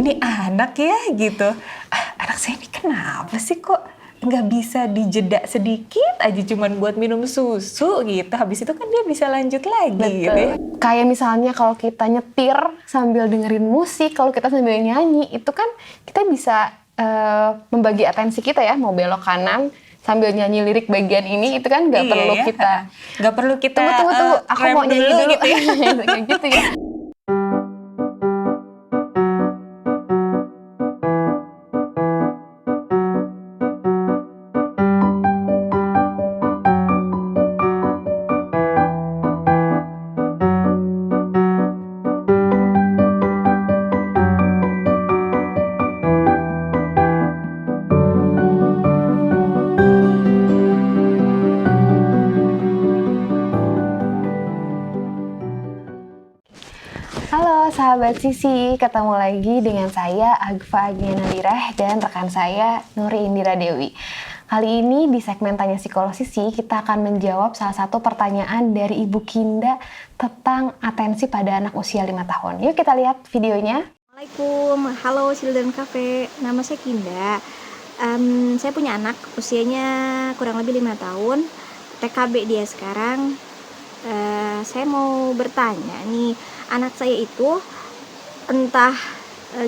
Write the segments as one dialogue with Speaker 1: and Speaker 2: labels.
Speaker 1: ini anak ya gitu. Anak saya ini kenapa sih kok nggak bisa dijeda sedikit aja cuman buat minum susu gitu. Habis itu kan dia bisa lanjut lagi gitu ya.
Speaker 2: Kayak misalnya kalau kita nyetir sambil dengerin musik, kalau kita sambil nyanyi, itu kan kita bisa membagi atensi kita ya, mau belok kanan sambil nyanyi lirik bagian ini, itu kan nggak perlu
Speaker 1: ya.
Speaker 2: kita
Speaker 1: Nggak perlu kita
Speaker 2: tunggu, aku mau nyanyi dulu
Speaker 1: gitu ya.
Speaker 2: kayak gitu ya. Halo sahabat Sisi, ketemu lagi dengan saya Agfa Agnia Nadirah dan rekan saya Nuri Indira Dewi. Kali ini di segmen Tanya Psikolog Sisi, kita akan menjawab salah satu pertanyaan dari Ibu Kinda tentang atensi pada anak usia 5 tahun. Yuk kita lihat videonya.
Speaker 3: Assalamualaikum, halo Children Cafe, nama saya Kinda. Saya punya anak usianya kurang lebih 5 tahun, TKB dia sekarang. Saya mau bertanya nih, anak saya itu entah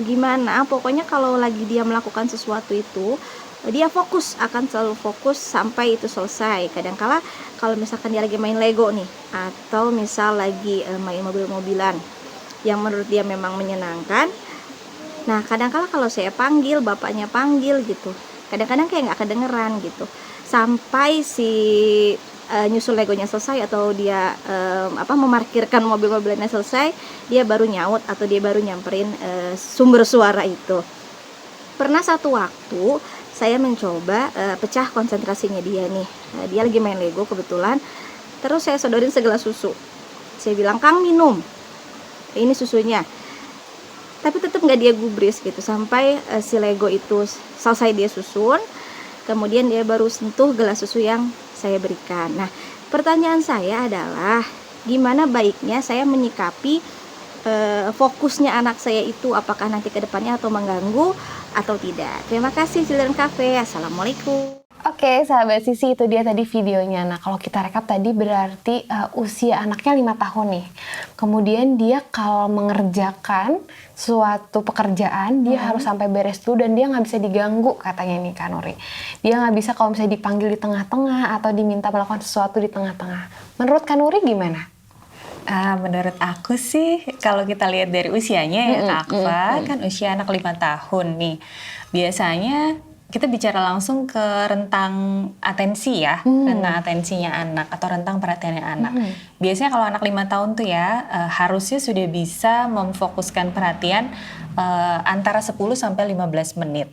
Speaker 3: gimana, pokoknya kalau lagi dia melakukan sesuatu itu dia akan selalu fokus sampai itu selesai. Kadangkala kalau misalkan dia lagi main Lego nih, atau misal lagi main mobil-mobilan yang menurut dia memang menyenangkan, nah kadangkala kalau saya panggil, bapaknya panggil gitu, kadang-kadang kayak nggak kedengeran gitu, sampai si nyusul Legonya selesai atau dia memarkirkan mobil-mobilannya selesai, dia baru nyaut atau dia baru nyamperin sumber suara itu. Pernah satu waktu saya mencoba pecah konsentrasinya dia nih. Dia lagi main Lego kebetulan, terus saya sodorin segelas susu. Saya bilang, "Kang, minum, ini susunya." Tapi tetap nggak dia gubris gitu, sampai si Lego itu selesai dia susun, kemudian dia baru sentuh gelas susu yang saya berikan. Nah, pertanyaan saya adalah gimana baiknya saya menyikapi fokusnya anak saya itu, apakah nanti ke depannya atau mengganggu atau tidak. Terima kasih Children Cafe. Assalamualaikum.
Speaker 2: Oke, sahabat Sisi, itu dia tadi videonya. Nah, kalau kita rekap tadi berarti usia anaknya 5 tahun nih. Kemudian dia kalau mengerjakan suatu pekerjaan, dia harus sampai beres dulu dan dia nggak bisa diganggu, katanya nih Kak Nuri. Dia nggak bisa kalau misalnya dipanggil di tengah-tengah atau diminta melakukan sesuatu di tengah-tengah. Menurut Kak Nuri gimana?
Speaker 1: Menurut aku sih, kalau kita lihat dari usianya ya Kak Akfa, kan usia anak 5 tahun nih. Biasanya kita bicara langsung ke rentang atensi ya, rentang atensinya anak atau rentang perhatiannya anak. Biasanya kalau anak 5 tahun tuh ya, harusnya sudah bisa memfokuskan perhatian antara 10 sampai 15 menit.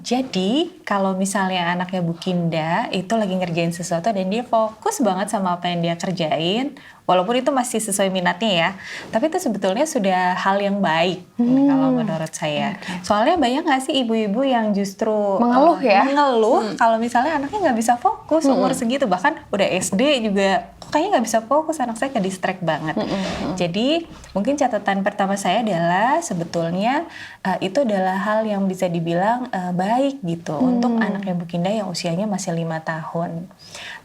Speaker 1: Jadi kalau misalnya anaknya Bu Kinda itu lagi ngerjain sesuatu dan dia fokus banget sama apa yang dia kerjain, walaupun itu masih sesuai minatnya ya, tapi itu sebetulnya sudah hal yang baik kalau menurut saya. Soalnya banyak nggak sih ibu-ibu yang justru
Speaker 2: Mengeluh ya?
Speaker 1: mengeluh kalau misalnya anaknya nggak bisa fokus umur segitu, bahkan udah SD juga kayaknya nggak bisa fokus, anak saya ke distract banget. Jadi mungkin catatan pertama saya adalah sebetulnya itu adalah hal yang bisa dibilang baik gitu untuk anaknya Bu Kinda yang usianya masih 5 tahun.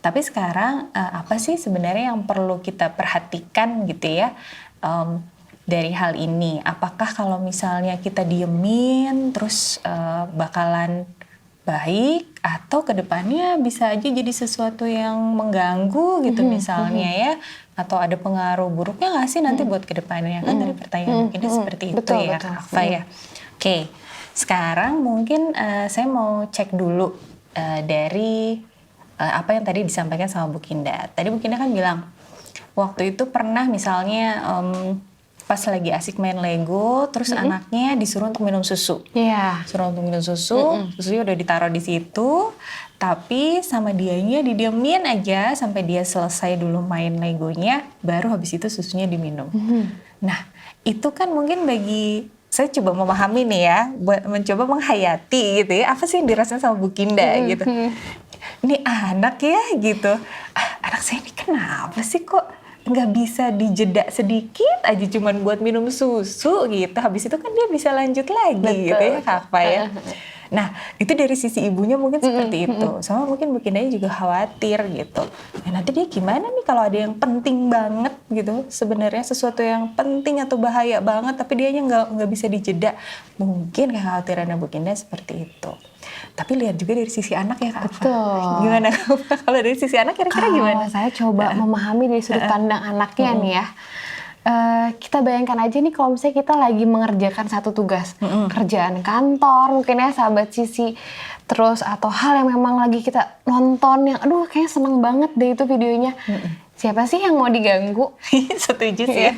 Speaker 1: Tapi sekarang apa sih sebenarnya yang perlu kita perhatikan gitu ya dari hal ini? Apakah kalau misalnya kita diemin terus bakalan baik, atau kedepannya bisa aja jadi sesuatu yang mengganggu gitu misalnya ya, atau ada pengaruh buruknya nggak sih nanti buat kedepannya? Kan dari pertanyaan mungkin seperti itu
Speaker 2: betul,
Speaker 1: ya
Speaker 2: betul.
Speaker 1: Akfa ya. Oke, sekarang mungkin saya mau cek dulu dari apa yang tadi disampaikan sama Bu Kinda. Tadi Bu Kinda kan bilang waktu itu pernah misalnya pas lagi asik main Lego, terus anaknya disuruh untuk minum susu.
Speaker 2: Iya.
Speaker 1: Suruh untuk minum susu, susunya udah ditaruh di situ, tapi sama dianya didiemin aja sampai dia selesai dulu main Legonya, baru habis itu susunya diminum. Nah, itu kan mungkin bagi saya coba memahami nih ya, mencoba menghayati gitu ya, apa sih yang dirasain sama Bu Kinda gitu. Ini anak ya gitu, anak saya ini kenapa sih kok nggak bisa dijeda sedikit aja cuman buat minum susu gitu, habis itu kan dia bisa lanjut lagi gitu ya Kak Fa ya. Nah itu dari sisi ibunya mungkin seperti itu, sama mungkin Bu Kindanya juga khawatir gitu. Nah nanti dia gimana nih kalau ada yang penting banget gitu, sebenarnya sesuatu yang penting atau bahaya banget tapi dianya nggak bisa dijeda, mungkin kekhawatirannya Bu Kinda seperti itu. Tapi lihat juga dari sisi anak ya Kak Fa.
Speaker 2: Betul.
Speaker 1: Gimana kalau dari sisi anak kira-kira gimana?
Speaker 2: Kalau saya coba memahami dari sudut pandang anaknya nih ya. Kita bayangkan aja nih kalau misalnya kita lagi mengerjakan satu tugas, kerjaan kantor mungkin ya sahabat Sisi, terus atau hal yang memang lagi kita nonton yang aduh kayaknya seneng banget deh itu videonya. Siapa sih yang mau diganggu?
Speaker 1: Setuju sih ya.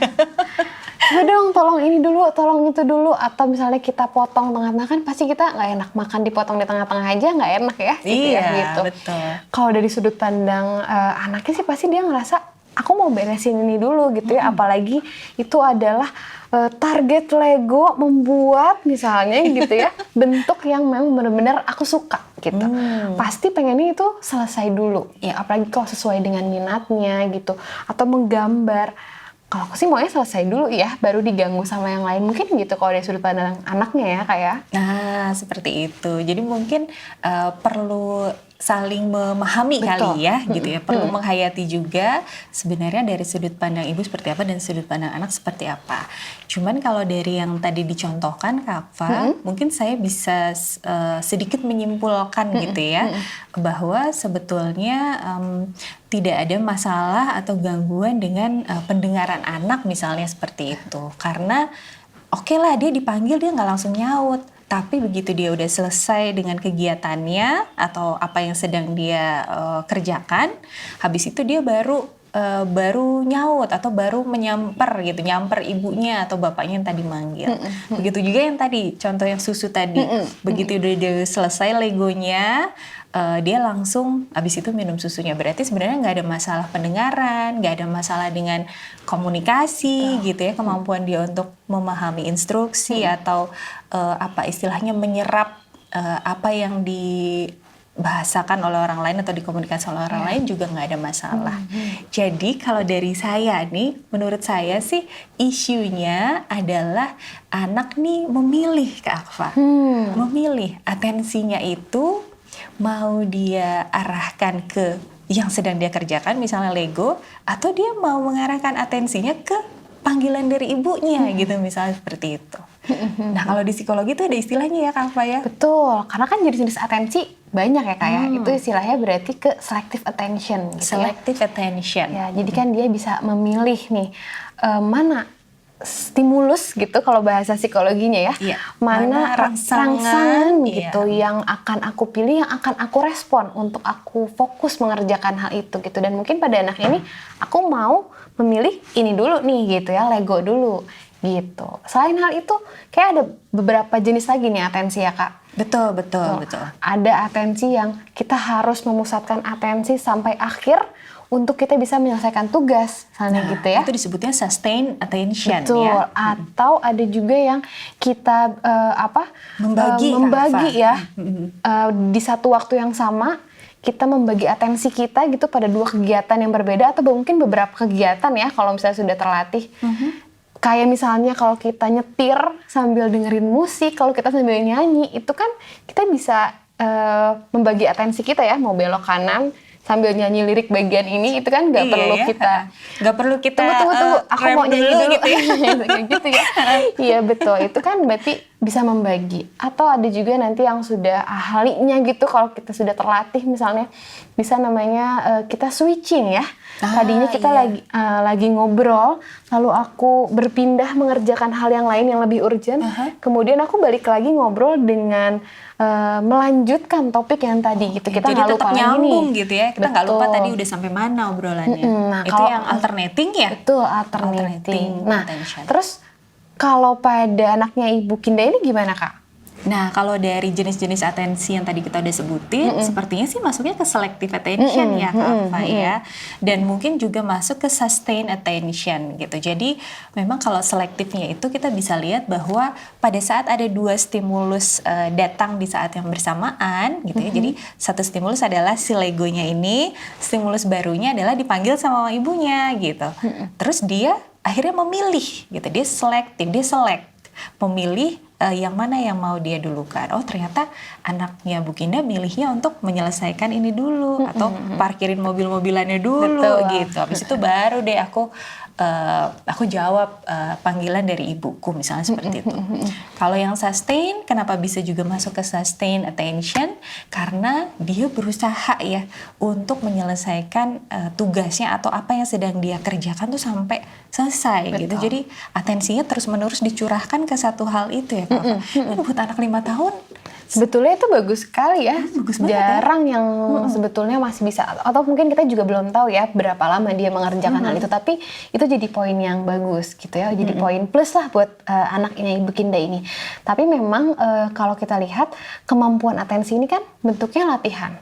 Speaker 2: Coba dong tolong ini dulu, tolong itu dulu. Atau misalnya kita potong tengah-tengah, kan pasti kita nggak enak makan dipotong di tengah-tengah aja nggak enak ya. Gitu
Speaker 1: Iya
Speaker 2: ya, gitu.
Speaker 1: betul.
Speaker 2: Kalau dari sudut pandang anaknya sih pasti dia ngerasa aku mau beresin ini dulu gitu ya. Apalagi itu adalah target Lego membuat misalnya gitu ya bentuk yang memang benar-benar aku suka gitu. Pasti pengennya itu selesai dulu ya, apalagi kalau sesuai dengan minatnya gitu, atau menggambar. Kalau aku sih maunya selesai dulu ya, baru diganggu sama yang lain. Mungkin gitu kalau dari sudut pandang anaknya ya kayak.
Speaker 1: Nah seperti itu. Jadi mungkin perlu saling memahami kali ya gitu ya. Perlu menghayati juga sebenarnya dari sudut pandang ibu seperti apa dan sudut pandang anak seperti apa. Cuman kalau dari yang tadi dicontohkan Kak Fa, mungkin saya bisa sedikit menyimpulkan gitu ya, bahwa sebetulnya tidak ada masalah atau gangguan dengan pendengaran anak misalnya seperti itu. Karena oke lah dia dipanggil dia nggak langsung nyaut. Tapi begitu dia udah selesai dengan kegiatannya atau apa yang sedang dia kerjakan, habis itu dia baru nyaut atau baru nyamper ibunya atau bapaknya yang tadi manggil. Begitu juga yang tadi contoh yang susu tadi, begitu udah dia selesai legonya, dia langsung abis itu minum susunya. Berarti sebenarnya nggak ada masalah pendengaran, nggak ada masalah dengan komunikasi gitu ya, kemampuan dia untuk memahami instruksi atau apa istilahnya menyerap apa yang dibahasakan oleh orang lain atau dikomunikasikan oleh orang lain juga nggak ada masalah. Jadi kalau dari saya nih, menurut saya sih isunya adalah anak nih memilih Kak Akfa, memilih atensinya itu mau dia arahkan ke yang sedang dia kerjakan, misalnya Lego, atau dia mau mengarahkan atensinya ke panggilan dari ibunya gitu, misalnya seperti itu. Nah kalau di psikologi itu ada istilahnya ya Kak Fa ya?
Speaker 2: Betul, karena kan jenis-jenis atensi banyak ya Kak ya. Itu istilahnya berarti ke selective attention gitu.
Speaker 1: Selective attention.
Speaker 2: Ya, jadi kan dia bisa memilih nih mana stimulus gitu kalau bahasa psikologinya ya.
Speaker 1: Iya.
Speaker 2: Mana rangsangan gitu
Speaker 1: iya,
Speaker 2: yang akan aku pilih, yang akan aku respon untuk aku fokus mengerjakan hal itu gitu. Dan mungkin pada anak ini aku mau memilih ini dulu nih gitu ya, Lego dulu gitu. Selain hal itu kayak ada beberapa jenis lagi nih atensi ya Kak.
Speaker 1: Betul.
Speaker 2: Ada atensi yang kita harus memusatkan atensi sampai akhir untuk kita bisa menyelesaikan tugas, misalnya gitu ya.
Speaker 1: Itu disebutnya sustained attention.
Speaker 2: Betul.
Speaker 1: Ya.
Speaker 2: Atau ada juga yang kita
Speaker 1: membagi
Speaker 2: ya di satu waktu yang sama. Kita membagi atensi kita gitu pada dua kegiatan yang berbeda atau mungkin beberapa kegiatan ya kalau misalnya sudah terlatih. Kayak misalnya kalau kita nyetir sambil dengerin musik, kalau kita sambil nyanyi, itu kan kita bisa membagi atensi kita ya, mau belok kanan sambil nyanyi lirik bagian ini, itu kan nggak perlu kita tunggu, aku mau nyanyi dulu gitu ya. Gitu ya. Iya betul, itu kan berarti bisa membagi. Atau ada juga nanti yang sudah ahlinya gitu, kalau kita sudah terlatih misalnya bisa namanya kita switching ya. Tadinya kita lagi ngobrol, lalu aku berpindah mengerjakan hal yang lain yang lebih urgent, kemudian aku balik lagi ngobrol dengan melanjutkan topik yang tadi gitu. Kita
Speaker 1: nggak lupa nyambung
Speaker 2: nih.
Speaker 1: Gitu ya, kita nggak lupa tadi udah sampai mana obrolannya.
Speaker 2: Nah,
Speaker 1: itu yang alternating ya?
Speaker 2: Betul, alternating. Nah,
Speaker 1: attention.
Speaker 2: terus kalau pada anaknya Ibu Kinda ini gimana Kak?
Speaker 1: Nah, kalau dari jenis-jenis atensi yang tadi kita udah sebutin, sepertinya sih masuknya ke selective attention ya, Kak Alfa ya. Dan mungkin juga masuk ke sustained attention gitu. Jadi, memang kalau selektifnya itu kita bisa lihat bahwa pada saat ada dua stimulus datang di saat yang bersamaan gitu ya. Jadi, satu stimulus adalah si legonya ini, stimulus barunya adalah dipanggil sama ibunya gitu. Terus dia akhirnya memilih gitu. Dia selektif, dia select, memilih yang mana yang mau dia dulukan. Oh, ternyata anaknya Bu Kinda milihnya untuk menyelesaikan ini dulu atau parkirin mobil-mobilannya dulu.
Speaker 2: Betul.
Speaker 1: Gitu. Habis itu baru deh aku jawab panggilan dari ibuku misalnya seperti itu. Kalau yang sustain, kenapa bisa juga masuk ke sustain attention? Karena dia berusaha ya untuk menyelesaikan tugasnya atau apa yang sedang dia kerjakan tuh sampai selesai. Gitu. Jadi atensinya terus-menerus dicurahkan ke satu hal itu ya. Ini buat anak 5 tahun
Speaker 2: sebetulnya itu bagus sekali ya.
Speaker 1: Bagus banget
Speaker 2: Jarang yang sebetulnya masih bisa, atau mungkin kita juga belum tahu ya berapa lama dia mengerjakan hal itu, tapi itu jadi poin yang bagus gitu ya, jadi poin plus lah buat anaknya Ibu Kinda ini. Tapi memang kalau kita lihat kemampuan atensi ini kan bentuknya latihan.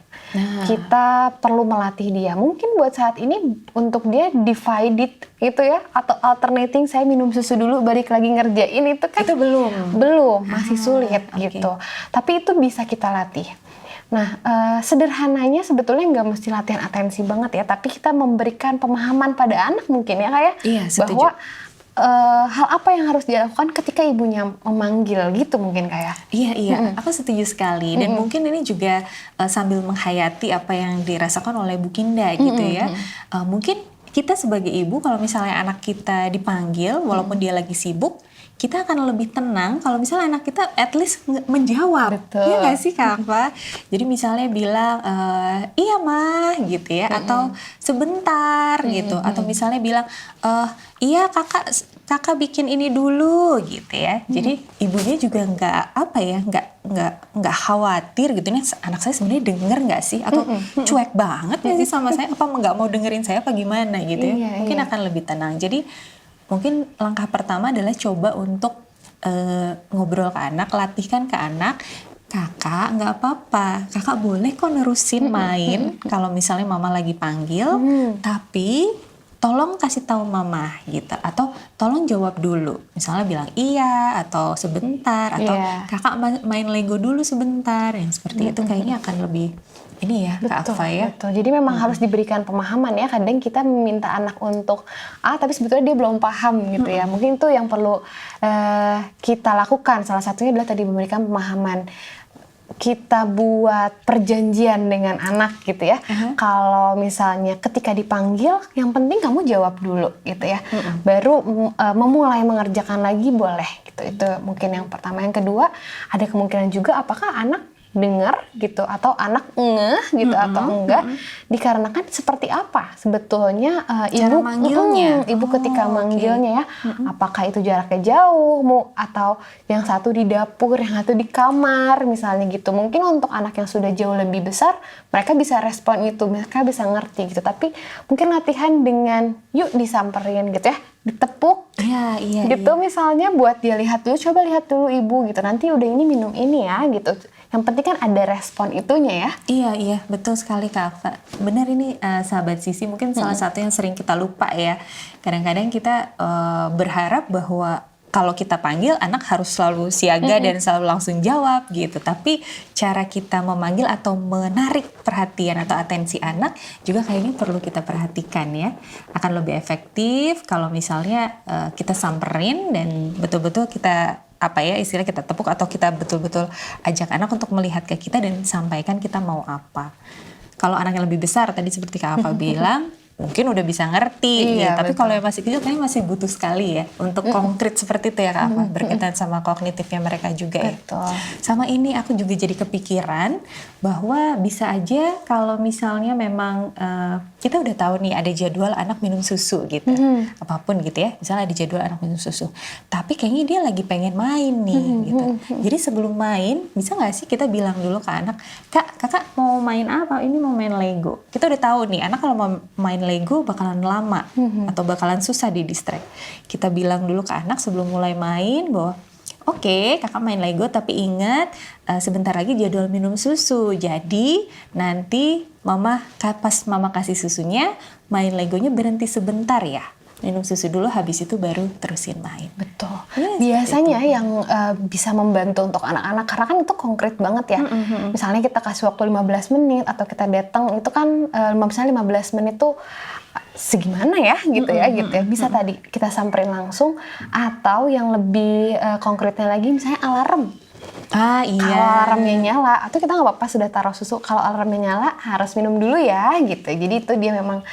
Speaker 2: Kita perlu melatih dia. Mungkin buat saat ini untuk dia divided gitu ya, atau alternating, saya minum susu dulu balik lagi ngerjain, itu kan
Speaker 1: itu
Speaker 2: belum masih sulit gitu. Tapi itu bisa kita latih. Nah, sederhananya sebetulnya nggak mesti latihan atensi banget ya, tapi kita memberikan pemahaman pada anak mungkin ya, kayak bahwa hal apa yang harus dilakukan ketika ibunya memanggil gitu mungkin kayak.
Speaker 1: Iya, aku setuju sekali. Dan mungkin ini juga sambil menghayati apa yang dirasakan oleh Bu Kinda gitu ya. Mungkin kita sebagai ibu kalau misalnya anak kita dipanggil walaupun dia lagi sibuk, kita akan lebih tenang kalau misalnya anak kita at least menjawab.
Speaker 2: Betul.
Speaker 1: Iya nggak sih Kak Alfa? Jadi misalnya bilang, iya mah gitu ya, atau sebentar gitu. Atau misalnya bilang, iya kakak bikin ini dulu gitu ya. Jadi ibunya juga nggak khawatir gitu nih, anak saya sebenarnya denger nggak sih, atau cuek banget nggak sih sama saya, apa nggak mau dengerin saya apa gimana gitu ya. Mungkin akan lebih tenang. Jadi mungkin langkah pertama adalah coba untuk ngobrol ke anak, latihkan ke anak, kakak nggak apa-apa, kakak boleh kok nerusin main kalau misalnya mama lagi panggil, tapi tolong kasih tahu mama gitu, atau tolong jawab dulu, misalnya bilang iya atau sebentar, atau kakak main Lego dulu sebentar, yang seperti itu kayaknya akan lebih ini ya Kak Alfa ya.
Speaker 2: Betul. Jadi memang harus diberikan pemahaman ya. Kadang kita meminta anak untuk tapi sebetulnya dia belum paham gitu ya. Mungkin itu yang perlu kita lakukan. Salah satunya adalah tadi memberikan pemahaman. Kita buat perjanjian dengan anak gitu ya. Kalau misalnya ketika dipanggil, yang penting kamu jawab dulu gitu ya. Baru memulai mengerjakan lagi boleh gitu. Itu mungkin yang pertama. Yang kedua, ada kemungkinan juga apakah anak dengar gitu atau anak ngeh gitu atau enggak, dikarenakan seperti apa sebetulnya ibu manggilnya, ibu ketika manggilnya ya, apakah itu jaraknya jauh atau yang satu di dapur, yang satu di kamar misalnya gitu. Mungkin untuk anak yang sudah jauh lebih besar mereka bisa respon itu, mereka bisa ngerti gitu. Tapi mungkin latihan dengan yuk disamperin gitu ya, ditepuk gitu misalnya, buat dia lihat dulu, coba lihat dulu ibu gitu, nanti udah ini minum ini ya gitu. Yang penting kan ada respon itunya ya.
Speaker 1: Iya, betul sekali Kak Alfa. Benar ini sahabat Sisi, mungkin salah satu yang sering kita lupa ya. Kadang-kadang kita berharap bahwa kalau kita panggil anak harus selalu siaga dan selalu langsung jawab gitu. Tapi cara kita memanggil atau menarik perhatian atau atensi anak juga kayaknya perlu kita perhatikan ya. Akan lebih efektif kalau misalnya kita samperin dan betul-betul kita istilah kita tepuk, atau kita betul-betul ajak anak untuk melihat ke kita dan sampaikan kita mau apa. Kalau anak yang lebih besar tadi seperti Kak Alfa bilang, mungkin udah bisa ngerti ya. Tapi kalau yang masih kecil kayaknya masih butuh sekali ya untuk konkret seperti itu ya Kak Alfa, berkaitan sama kognitifnya mereka juga ya. Sama ini aku juga jadi kepikiran bahwa bisa aja kalau misalnya memang kita udah tahu nih ada jadwal anak minum susu gitu, apapun gitu ya, misalnya ada jadwal anak minum susu, tapi kayaknya dia lagi pengen main nih gitu. Jadi sebelum main bisa nggak sih kita bilang dulu ke anak, kakak mau main apa? Ini mau main Lego. Kita udah tahu nih anak kalau mau main Lego bakalan lama atau bakalan susah di distract. Kita bilang dulu ke anak sebelum mulai main bahwa oke, kakak main Lego tapi ingat sebentar lagi jadwal minum susu. Jadi nanti pas mama kasih susunya, main Legonya berhenti sebentar ya. Minum susu dulu, habis itu baru terusin main.
Speaker 2: Betul.
Speaker 1: Yes,
Speaker 2: Biasanya yang bisa membantu untuk anak-anak, karena kan itu konkret banget ya. Misalnya kita kasih waktu 15 menit atau kita datang, itu kan misalnya 15 menit tuh segimana ya gitu ya gitu ya. Bisa tadi kita samperin langsung, atau yang lebih konkretnya lagi misalnya alarm.
Speaker 1: Iya.
Speaker 2: Kalau alarmnya nyala, atau kita nggak apa-apa sudah taruh susu, kalau alarmnya nyala harus minum dulu ya gitu. Jadi itu dia memang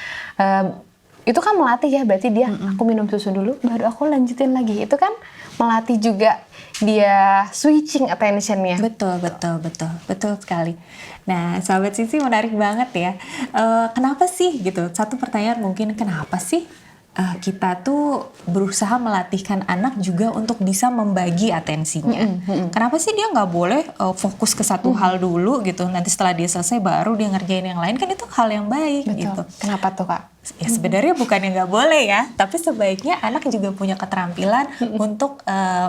Speaker 2: itu kan melatih ya, berarti dia aku minum susu dulu baru aku lanjutin lagi. Itu kan melatih juga dia switching attention-nya.
Speaker 1: Betul sekali. Nah, sahabat Sisi, menarik banget ya. Kenapa sih gitu? Satu pertanyaan mungkin, kenapa sih kita tuh berusaha melatihkan anak juga untuk bisa membagi atensinya? Kenapa sih dia nggak boleh fokus ke satu hal dulu gitu? Nanti setelah dia selesai baru dia ngerjain yang lain, kan itu hal yang baik.
Speaker 2: Betul.
Speaker 1: Gitu.
Speaker 2: Kenapa tuh Kak?
Speaker 1: Ya sebenarnya bukan yang nggak boleh ya, tapi sebaiknya anak juga punya keterampilan untuk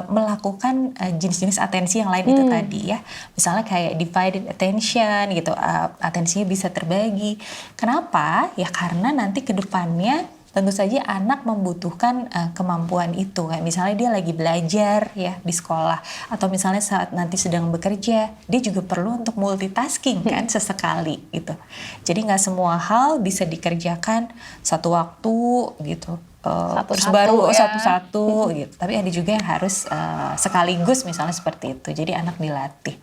Speaker 1: melakukan jenis-jenis atensi yang lain itu tadi ya. Misalnya kayak divided attention gitu, atensinya bisa terbagi. Kenapa? Ya karena nanti ke depannya tentu saja anak membutuhkan kemampuan itu. Kayak misalnya dia lagi belajar ya di sekolah, atau misalnya saat nanti sedang bekerja, dia juga perlu untuk multitasking kan sesekali gitu. Jadi nggak semua hal bisa dikerjakan satu waktu gitu. Satu-satu gitu. Tapi ada juga yang harus sekaligus misalnya seperti itu. Jadi anak dilatih.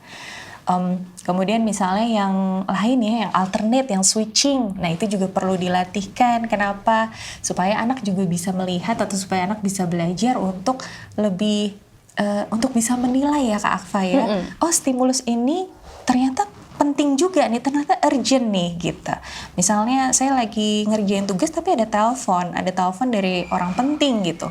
Speaker 1: Kemudian misalnya yang lain ya, yang alternate, yang switching. Nah itu juga perlu dilatihkan. Kenapa? Supaya anak juga bisa melihat, atau supaya anak bisa belajar untuk lebih untuk bisa menilai ya Kak Akfa ya. Oh, stimulus ini ternyata penting juga nih, ternyata urgent nih gitu. Misalnya saya lagi ngerjain tugas tapi ada telepon dari orang penting gitu.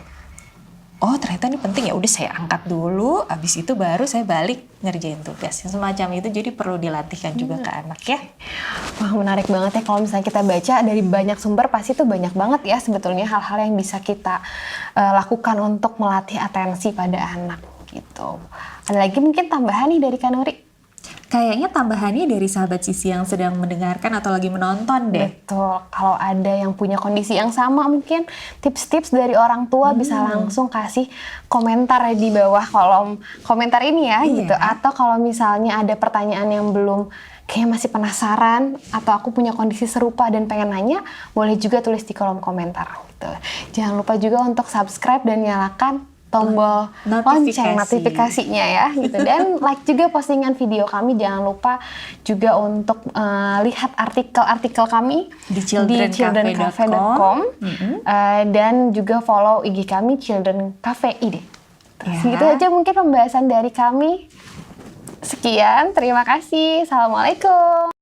Speaker 1: Oh ternyata ini penting, ya udah saya angkat dulu, abis itu baru saya balik ngerjain tugas. Yang semacam itu, jadi perlu dilatihkan juga ke anak ya.
Speaker 2: Wah menarik banget ya, kalau misalnya kita baca dari banyak sumber pasti tuh banyak banget ya sebetulnya hal-hal yang bisa kita lakukan untuk melatih atensi pada anak gitu. Ada lagi mungkin tambahan nih dari Kak Nuri?
Speaker 1: Kayaknya tambahannya dari sahabat Sisi yang sedang mendengarkan atau lagi menonton deh.
Speaker 2: Betul, kalau ada yang punya kondisi yang sama mungkin tips-tips dari orang tua bisa langsung kasih komentar di bawah kolom komentar ini ya gitu. Atau kalau misalnya ada pertanyaan yang belum, kayak masih penasaran, atau aku punya kondisi serupa dan pengen nanya, boleh juga tulis di kolom komentar gitu. Jangan lupa juga untuk subscribe dan nyalakan tombol lonceng notifikasinya ya gitu, dan like juga postingan video kami. Jangan lupa juga untuk lihat artikel-artikel kami di childrencafe.com dan juga follow IG kami Children Cafe ID. Segitu aja mungkin pembahasan dari kami. Sekian, terima kasih. Assalamualaikum.